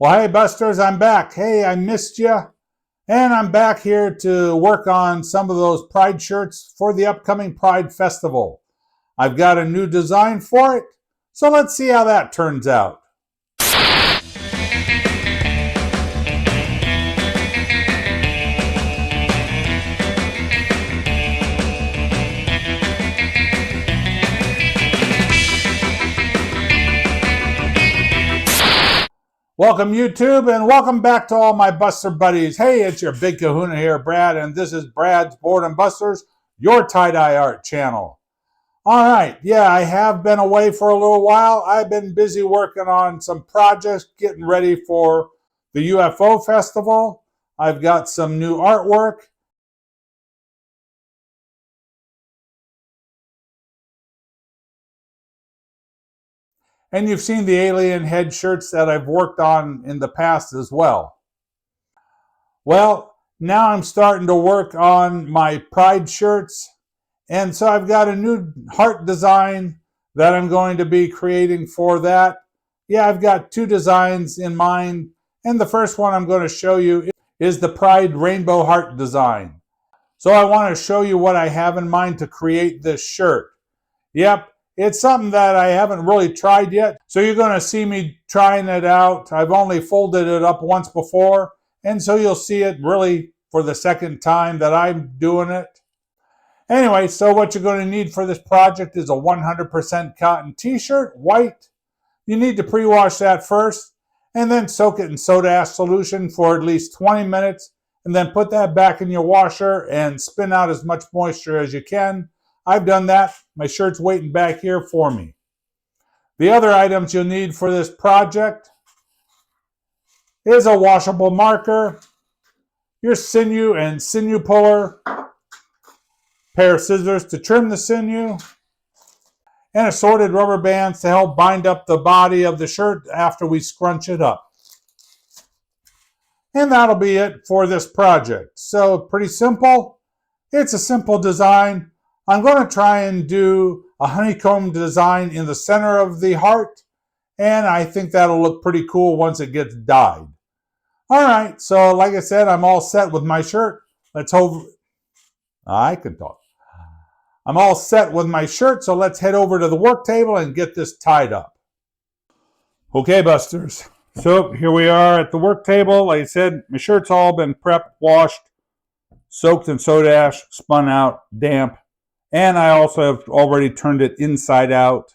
Well, hey, Busters, I'm back. Hey, I missed you. And I'm back here to work on some of those Pride shirts for the upcoming Pride Festival. I've got a new design for it, so let's see how that turns out. Welcome YouTube, and welcome back to all my Buster buddies. Hey, it's your big kahuna here, Brad, and this is Brad's Board and Busters, your tie-dye art channel. All right, yeah, I have been away for a little while. I've been busy working on some projects, getting ready for the UFO Festival. I've got some new artwork. And you've seen the alien head shirts that I've worked on in the past as well. Well, now I'm starting to work on my Pride shirts. And so I've got a new heart design that I'm going to be creating for that. Yeah, I've got two designs in mind. And the first one I'm going to show you is the Pride rainbow heart design. So I want to show you what I have in mind to create this shirt. Yep. It's something that I haven't really tried yet, so you're going to see me trying it out. I've only folded it up once before, and so you'll see it really for the second time that I'm doing it. Anyway, so what you're going to need for this project is a 100% cotton t-shirt, white. You need to pre-wash that first, and then soak it in soda ash solution for at least 20 minutes, and then put that back in your washer and spin out as much moisture as you can. I've done that. My shirt's waiting back here for me. The other items you'll need for this project is a washable marker, your Sinue and Sinue Puller, pair of scissors to trim the sinew, and assorted rubber bands to help bind up the body of the shirt after we scrunch it up. And that'll be it for this project. So pretty simple. It's a simple design. I'm going to try and do a honeycomb design in the center of the heart, and I think that'll look pretty cool once it gets dyed. All right, so like I said, I'm all set with my shirt. Let's hope I can talk. I'm all set with my shirt, so let's head over to the work table and get this tied up. Okay, Busters. So here we are at the work table. Like I said, my shirt's all been prepped, washed, soaked in soda ash, spun out, damp. And I also have already turned it inside out.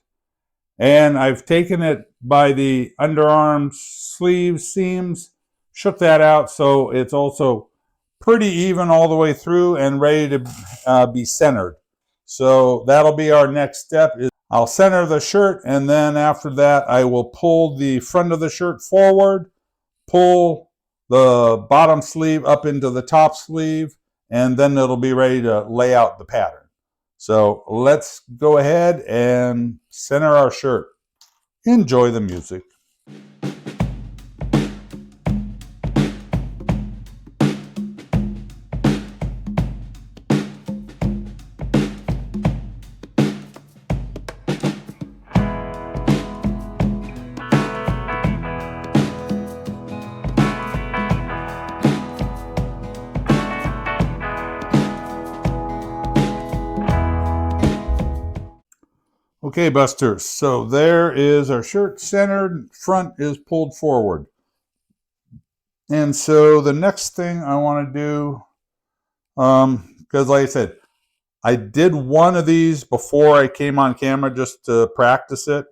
And I've taken it by the underarms, sleeves, seams, shook that out so it's also pretty even all the way through and ready to be centered. So that'll be our next step. I'll center the shirt, and then after that I will pull the front of the shirt forward, pull the bottom sleeve up into the top sleeve, and then it'll be ready to lay out the pattern. So let's go ahead and center our shirt. Enjoy the music. Okay, Busters, so there is our shirt centered, front is pulled forward. And so the next thing I want to do, because like I said, I did one of these before I came on camera just to practice it.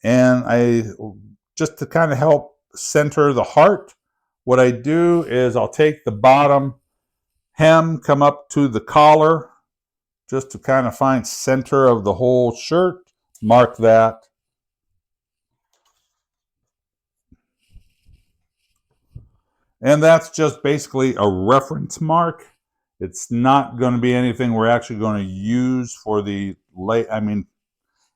And just to kind of help center the heart, what I do is I'll take the bottom hem, come up to the collar, just to kind of find center of the whole shirt. Mark that. And that's just basically a reference mark. It's not going to be anything we're actually going to use for the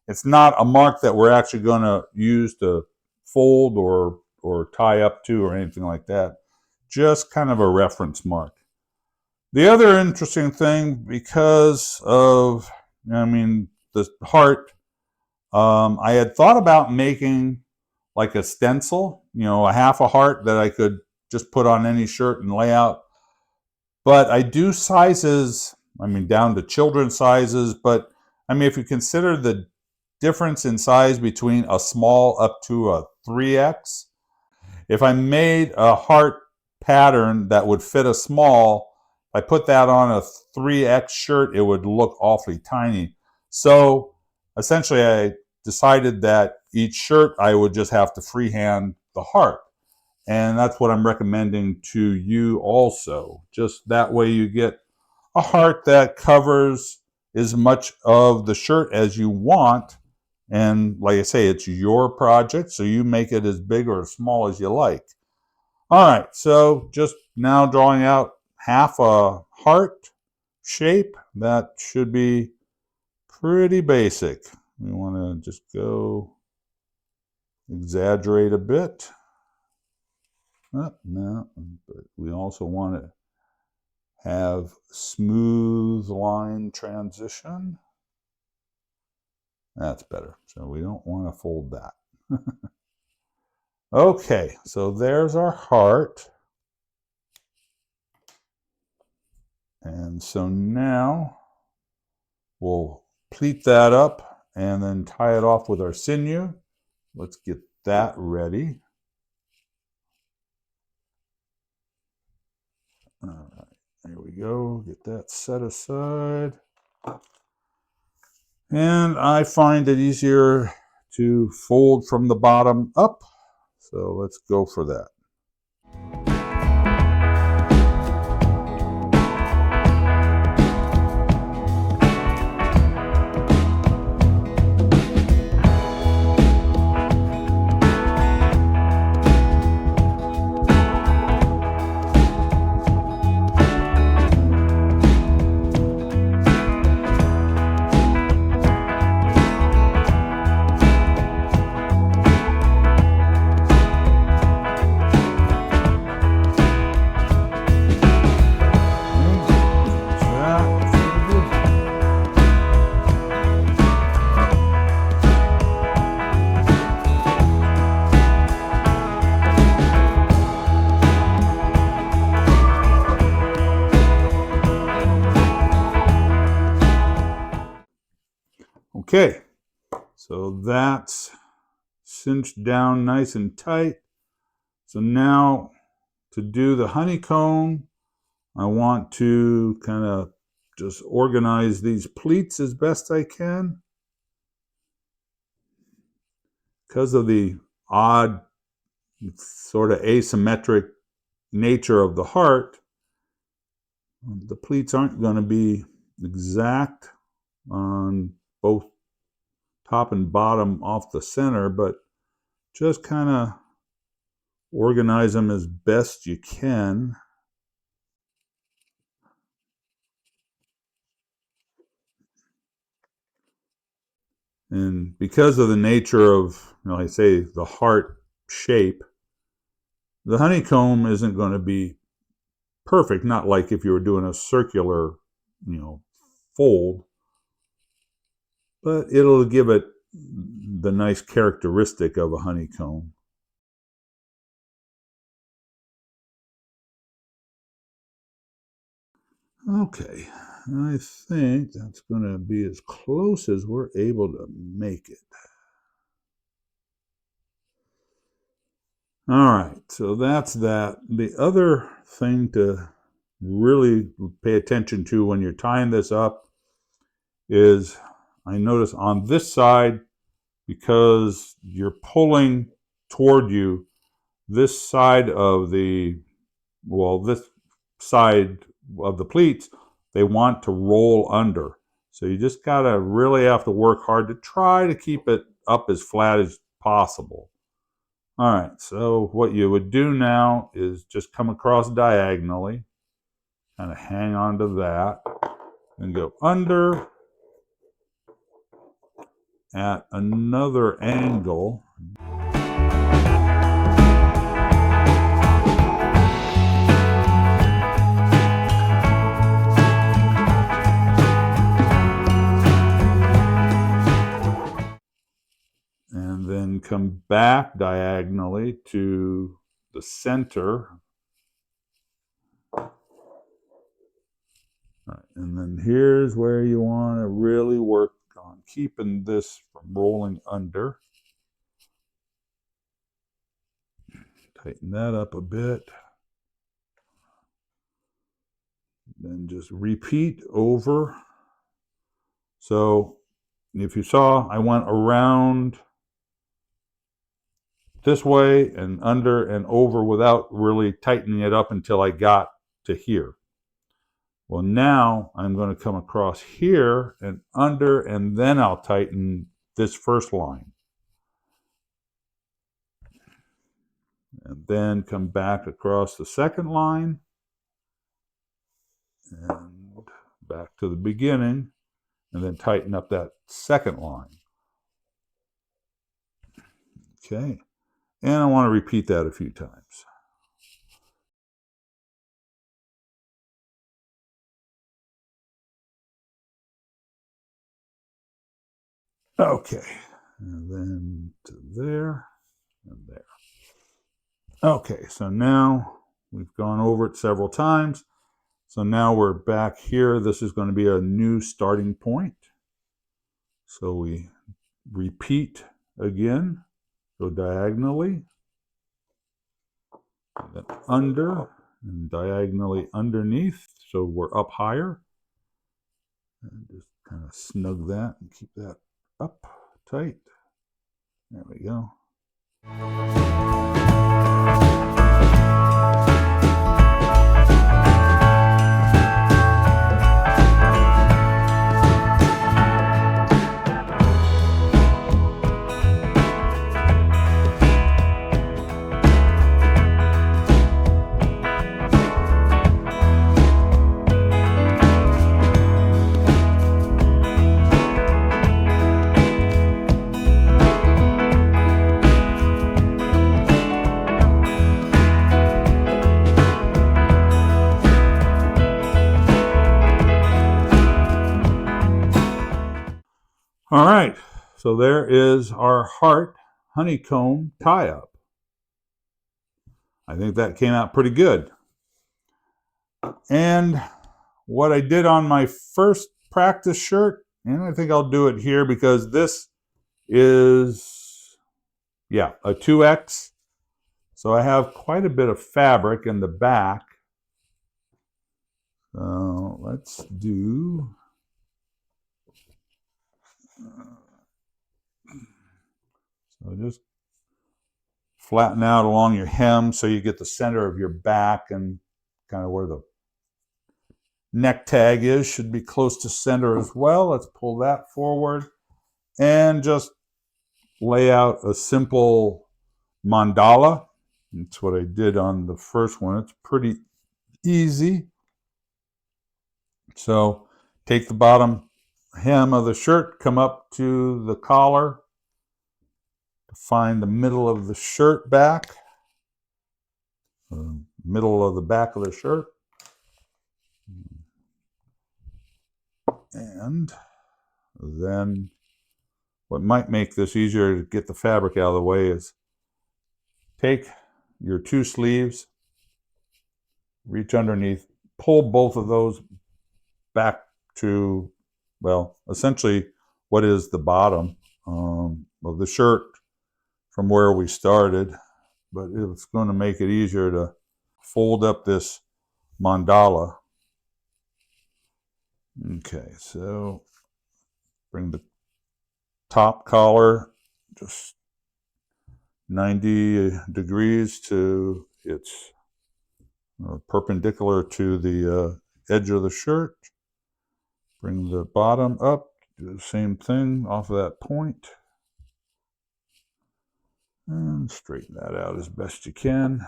it's not a mark that we're actually going to use to fold or tie up to or anything like that. Just kind of a reference mark. The other interesting thing, because of, the heart, I had thought about making like a stencil, a half a heart that I could just put on any shirt and lay out. But I do sizes, down to children's sizes, but if you consider the difference in size between a small up to a 3X, if I made a heart pattern that would fit a small, if I put that on a 3X shirt, it would look awfully tiny. So essentially I decided that each shirt I would just have to freehand the heart. And that's what I'm recommending to you also. Just that way you get a heart that covers as much of the shirt as you want. And like I say, it's your project, so you make it as big or as small as you like. All right, so just now drawing out half a heart shape. That should be pretty basic. We want to just go exaggerate a bit. No, but we also want to have smooth line transition. That's better. So we don't want to fold that. Okay, so there's our heart. And so now we'll pleat that up and then tie it off with our sinew. Let's get that ready. All right, there we go. Get that set aside. And I find it easier to fold from the bottom up. So let's go for that. Okay, so that's cinched down nice and tight. So now to do the honeycomb, I want to kind of just organize these pleats as best I can. Because of the odd, sort of asymmetric nature of the heart, the pleats aren't going to be exact on both top and bottom off the center, but just kind of organize them as best you can. And because of the nature of, I say, the heart shape, the honeycomb isn't going to be perfect, not like if you were doing a circular, fold, but it'll give it the nice characteristic of a honeycomb. Okay, I think that's going to be as close as we're able to make it. All right, so that's that. The other thing to really pay attention to when you're tying this up is, I notice on this side, because you're pulling toward you, this side of the, this side of the pleats, they want to roll under. So you just gotta really have to work hard to try to keep it up as flat as possible. All right, so what you would do now is just come across diagonally, kind of hang on to that, and go under at another angle. And then come back diagonally to the center. All right, and then here's where you want to really work on keeping this from rolling under. Tighten that up a bit. Then just repeat over. So if you saw, I went around this way and under and over without really tightening it up until I got to here. Well, now I'm going to come across here and under, and then I'll tighten this first line. And then come back across the second line and back to the beginning, and then tighten up that second line. Okay, and I want to repeat that a few times. Okay, and then to there and there. Okay, so now we've gone over it several times. So now we're back here. This is going to be a new starting point. So we repeat again, go diagonally, and then under, and diagonally underneath, so we're up higher. And just kind of snug that and keep that up tight. There we go. All right, so there is our heart honeycomb tie-up. I think that came out pretty good. And what I did on my first practice shirt, and I think I'll do it here because this is, yeah, a 2X. So I have quite a bit of fabric in the back. So let's do... So just flatten out along your hem so you get the center of your back, and kind of where the neck tag is should be close to center as well. Let's pull that forward and just lay out a simple mandala. That's what I did on the first one. It's pretty easy. So take the bottom hem of the shirt, come up to the collar, find the middle of the shirt back, middle of the back of the shirt, and then what might make this easier to get the fabric out of the way is take your two sleeves, reach underneath, pull both of those back to, well, essentially what is the bottom of the shirt from where we started, but it's going to make it easier to fold up this mandala. Okay, so bring the top collar just 90 degrees to its perpendicular to the edge of the shirt. Bring the bottom up, do the same thing off of that point. And straighten that out as best you can.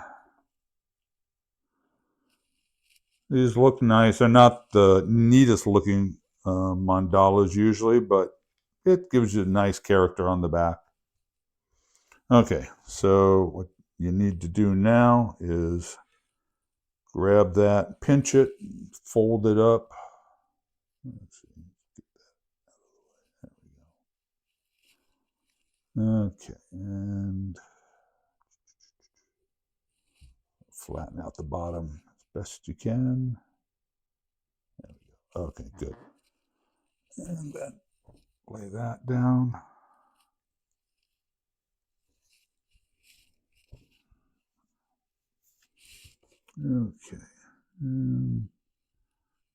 These look nice. They're not the neatest looking mandalas usually, but it gives you a nice character on the back. Okay, so what you need to do now is grab that, pinch it, fold it up. Let's see, get that out of the way. There we go. Okay, and flatten out the bottom as best you can. There we go. Okay, good. And then lay that down. Okay. And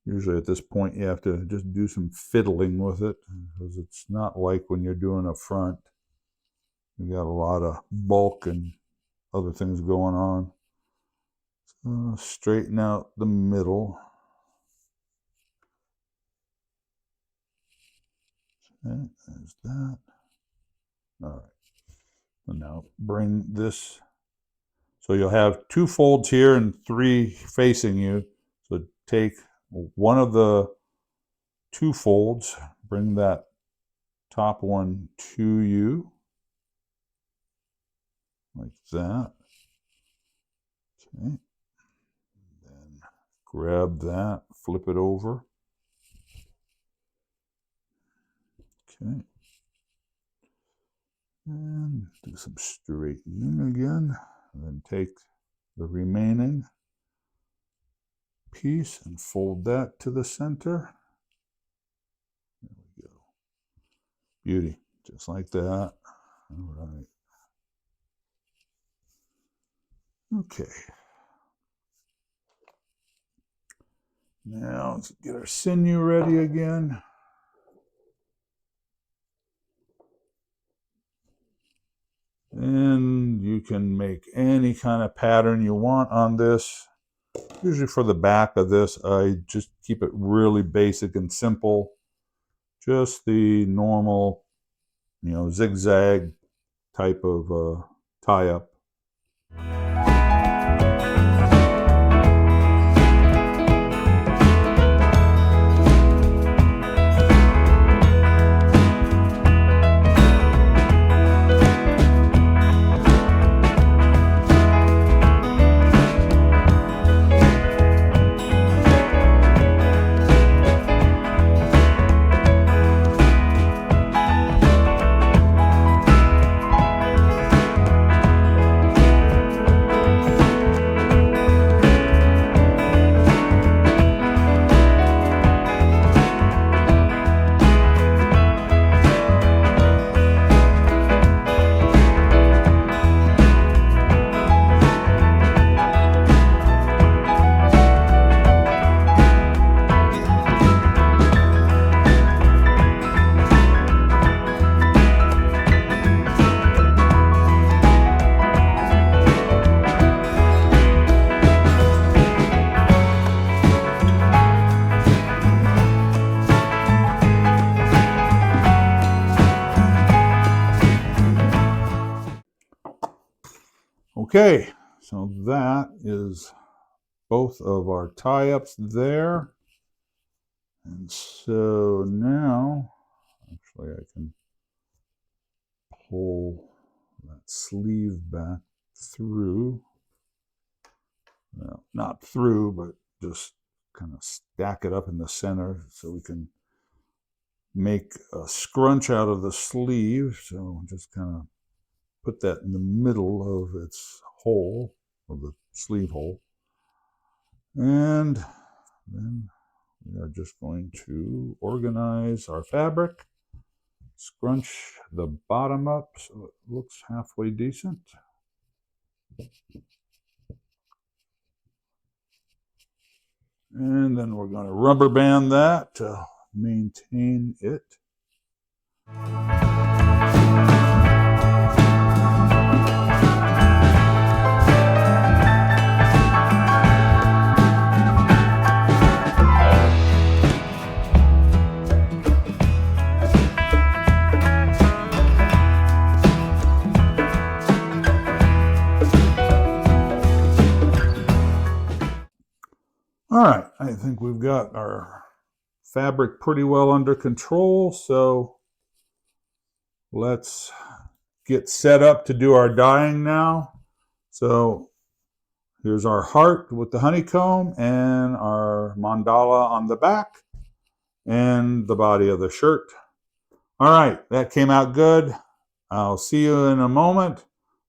usually at this point you have to just do some fiddling with it because it's not like when you're doing a front. You got a lot of bulk and other things going on. So straighten out the middle. Okay, there's that. All right. And now bring this. So you'll have 2 folds here and 3 facing you. So take one of the 2 folds, bring that top one to you, like that. Okay. Then grab that, flip it over. Okay. And do some straightening again. And then take the remaining piece and fold that to the center. There we go. Beauty. Just like that. All right. Okay. Now let's get our sinew ready again. And you can make any kind of pattern you want on this. Usually for the back of this, I just keep it really basic and simple. Just the normal, zigzag type of tie-up. Okay, so that is both of our tie-ups there. And so now, actually I can pull that sleeve back through. Well, not through, but just kind of stack it up in the center so we can make a scrunch out of the sleeve. So just kind of put that in the middle of its hole, of the sleeve hole. And then we are just going to organize our fabric, scrunch the bottom up so it looks halfway decent. And then we're going to rubber band that to maintain it. All right, I think we've got our fabric pretty well under control, so let's get set up to do our dyeing now. So here's our heart with the honeycomb and our mandala on the back and the body of the shirt. All right, that came out good. I'll see you in a moment.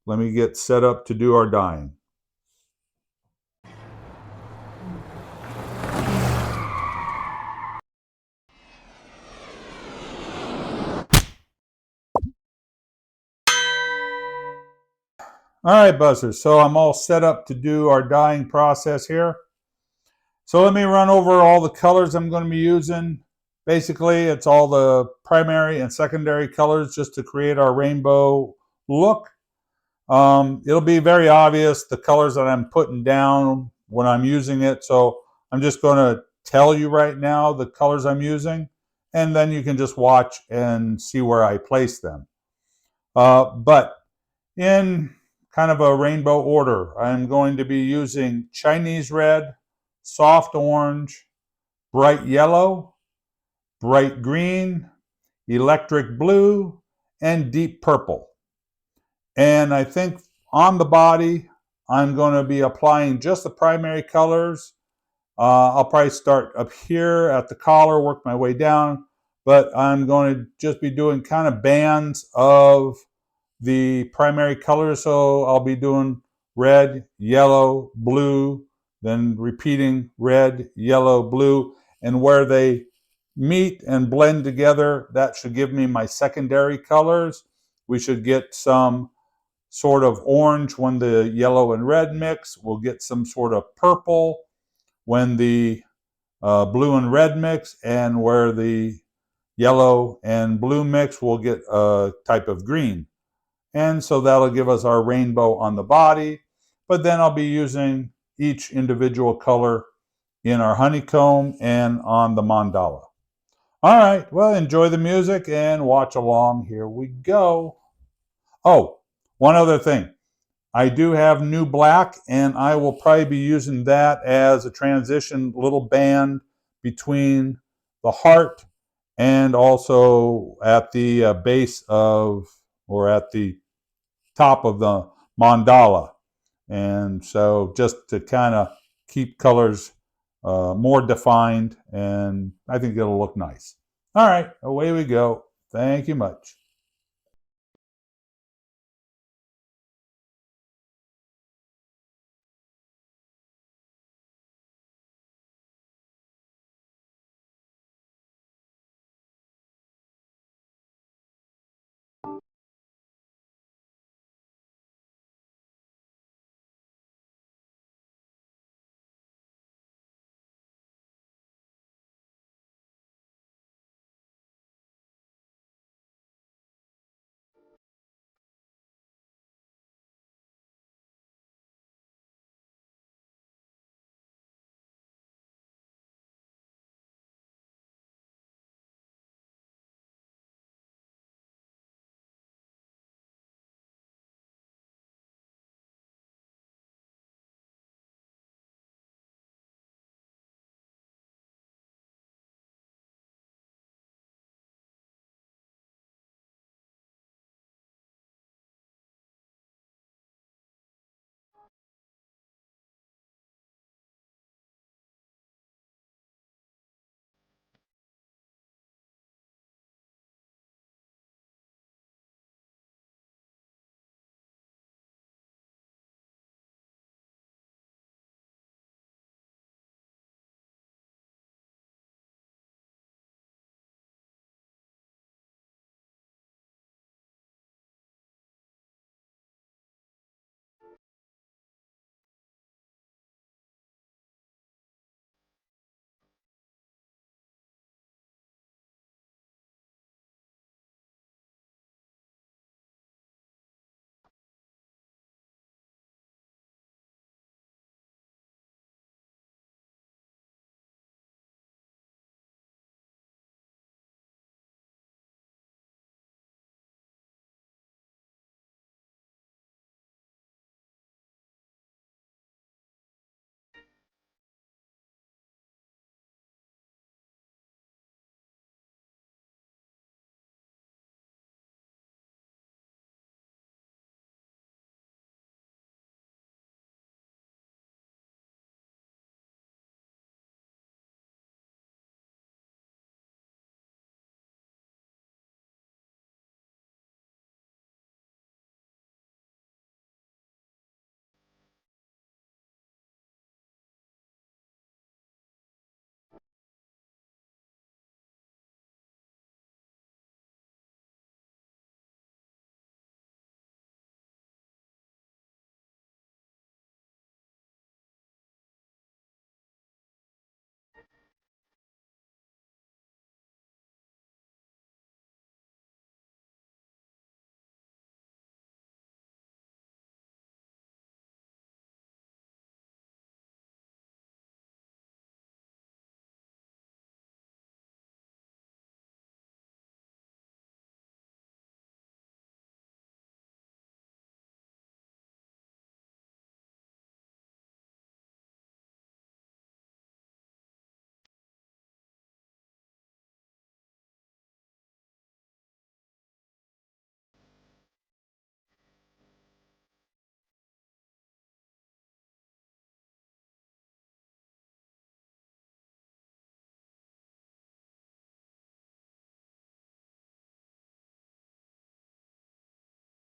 Let me get set up to do our dyeing. All right, buzzers, so I'm all set up to do our dyeing process here. So let me run over all the colors I'm going to be using. Basically, it's all the primary and secondary colors just to create our rainbow look. It'll be very obvious the colors that I'm putting down when I'm using it. So I'm just going to tell you right now the colors I'm using, and then you can just watch and see where I place them. But in kind of a rainbow order, I'm going to be using Chinese red, soft orange, bright yellow, bright green, electric blue, and deep purple. And I think on the body, I'm going to be applying just the primary colors. I'll probably start up here at the collar, work my way down, but I'm going to just be doing kind of bands of the primary colors. So I'll be doing red, yellow, blue, then repeating red, yellow, blue, and where they meet and blend together, that should give me my secondary colors. We should get some sort of orange when the yellow and red mix. We'll get some sort of purple when the blue and red mix, and where the yellow and blue mix, we'll get a type of green. And so that'll give us our rainbow on the body. But then I'll be using each individual color in our honeycomb and on the mandala. All right, well, enjoy the music and watch along. Here we go. Oh, one other thing. I do have new black, and I will probably be using that as a transition little band between the heart and also at the base of, or at the top of the mandala. And so just to kind of keep colors more defined, and I think it'll look nice. All right, away we go. Thank you much.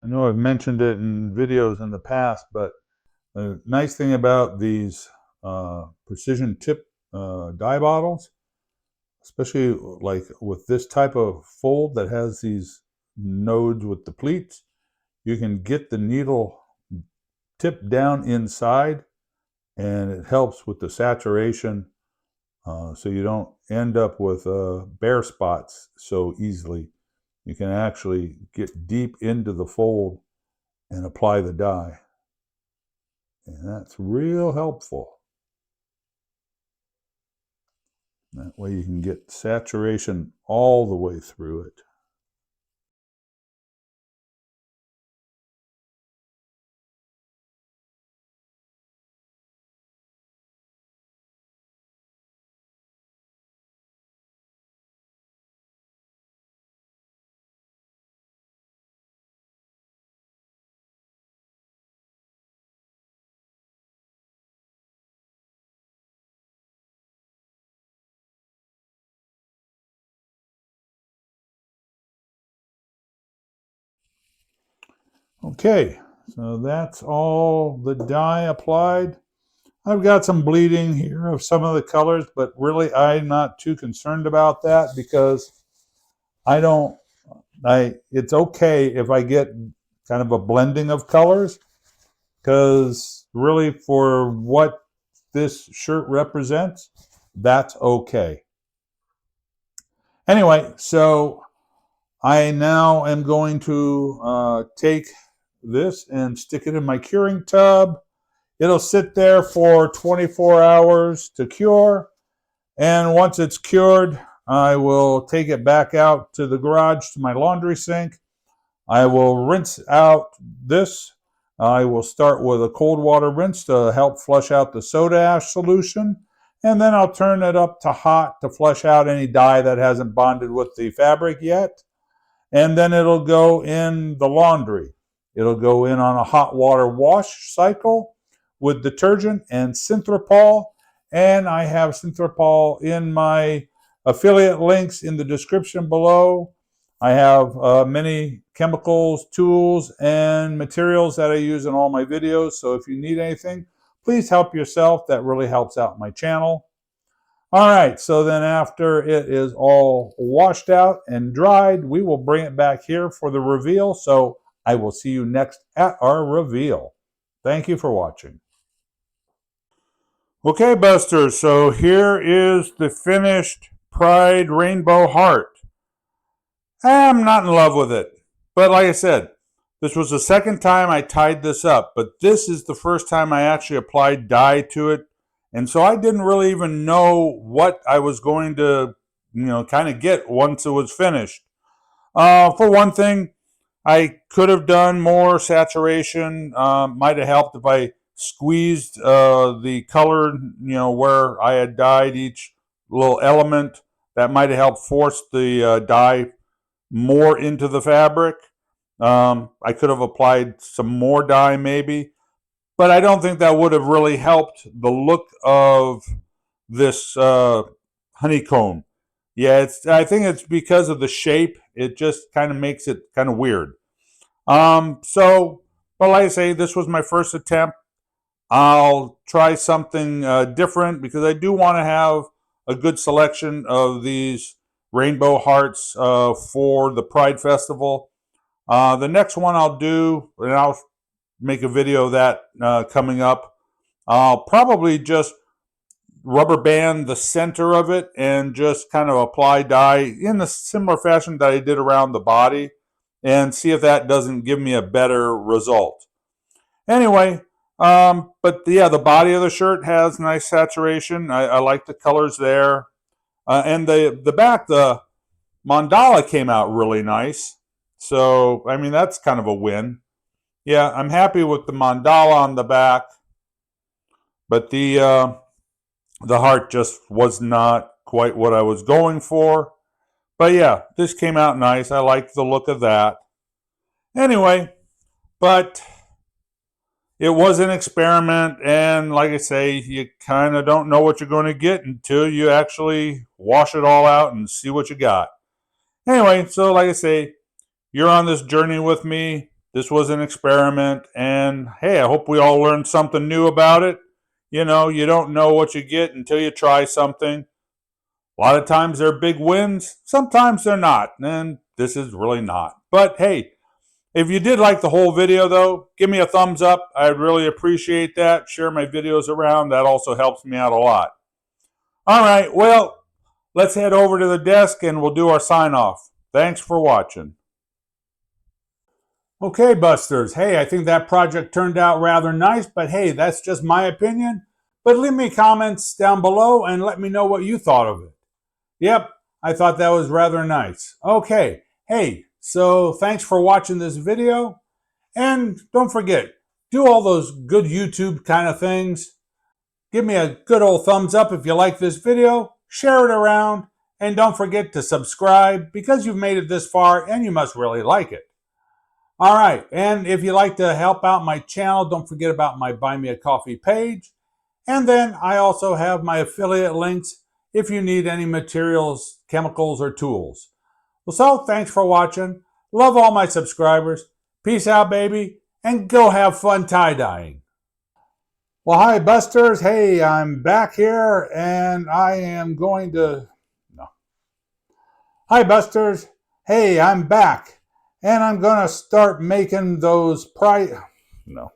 I know I've mentioned it in videos in the past, but the nice thing about these precision tip dye bottles, especially like with this type of fold that has these nodes with the pleats, you can get the needle tip down inside, and it helps with the saturation, so you don't end up with bare spots so easily. You can actually get deep into the fold and apply the dye, and that's real helpful. That way you can get saturation all the way through it. Okay, so that's all the dye applied. I've got some bleeding here of some of the colors, but really I'm not too concerned about that because it's okay if I get kind of a blending of colors, because really for what this shirt represents, that's okay. Anyway, so I now am going to take this and stick it in my curing tub. It'll sit there for 24 hours to cure, and once it's cured, I will take it back out to the garage to my laundry sink. I will rinse out this. I will start with a cold water rinse to help flush out the soda ash solution, and then I'll turn it up to hot to flush out any dye that hasn't bonded with the fabric yet. And then it'll go in the laundry. It'll go in on a hot water wash cycle with detergent and Synthropol. And I have Synthropol in my affiliate links in the description below. I have many chemicals, tools, and materials that I use in all my videos. So if you need anything, please help yourself. That really helps out my channel. All right, so then after it is all washed out and dried, we will bring it back here for the reveal. So I will see you next at our reveal. Thank you for watching. Okay, Busters, so here is the finished Pride Rainbow Heart. I'm not in love with it, but like I said, this was the second time I tied this up, but this is the first time I actually applied dye to it. And so I didn't really even know what I was going to, kind of get once it was finished. For one thing, I could have done more saturation. Might have helped if I squeezed the color, where I had dyed each little element. That might have helped force the dye more into the fabric. I could have applied some more dye maybe, but I don't think that would have really helped the look of this honeycomb. Yeah, I think it's because of the shape. It just kind of makes it kind of weird. So, but like I say, this was my first attempt. I'll try something different because I do want to have a good selection of these rainbow hearts for the Pride Festival. The next one I'll do, and I'll make a video of that coming up. I'll probably just rubber band the center of it and just kind of apply dye in the similar fashion that I did around the body and see if that doesn't give me a better result. Anyway, but yeah, the body of the shirt has nice saturation. I like the colors there. And the back, the mandala came out really nice. So, I mean, that's kind of a win. Yeah, I'm happy with the mandala on the back, but the heart just was not quite what I was going for. But yeah, this came out nice. I like the look of that. Anyway, but it was an experiment, and like I say, you kind of don't know what you're going to get until you actually wash it all out and see what you got. Anyway, so like I say, you're on this journey with me. This was an experiment, and hey, I hope we all learned something new about it. You know, you don't know what you get until you try something. A lot of times they're big wins, sometimes they're not, and this is really not. But hey, if you did like the whole video though, give me a thumbs up. I'd really appreciate that. Share my videos around. That also helps me out a lot. All right, well, let's head over to the desk and we'll do our sign off. Thanks for watching. Okay, Busters. Hey, I think that project turned out rather nice, but hey, that's just my opinion. But leave me comments down below and let me know what you thought of it. Yep, I thought that was rather nice. Okay, hey, so thanks for watching this video. And don't forget, do all those good YouTube kind of things. Give me a good old thumbs up if you like this video. Share it around. And don't forget to subscribe because you've made it this far and you must really like it. All right, and if you'd like to help out my channel, don't forget about my Buy Me a Coffee page. And then I also have my affiliate links if you need any materials, chemicals, or tools. Well, so thanks for watching. Love all my subscribers. Peace out, baby, and go have fun tie-dyeing. Well, hi, Busters. Hey, I'm back here, and I am going to... No. Hi, Busters. Hey, I'm back. And I'm going to start making those No.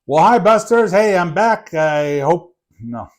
Well, hi, Busters. Hey, I'm back. I hope... No.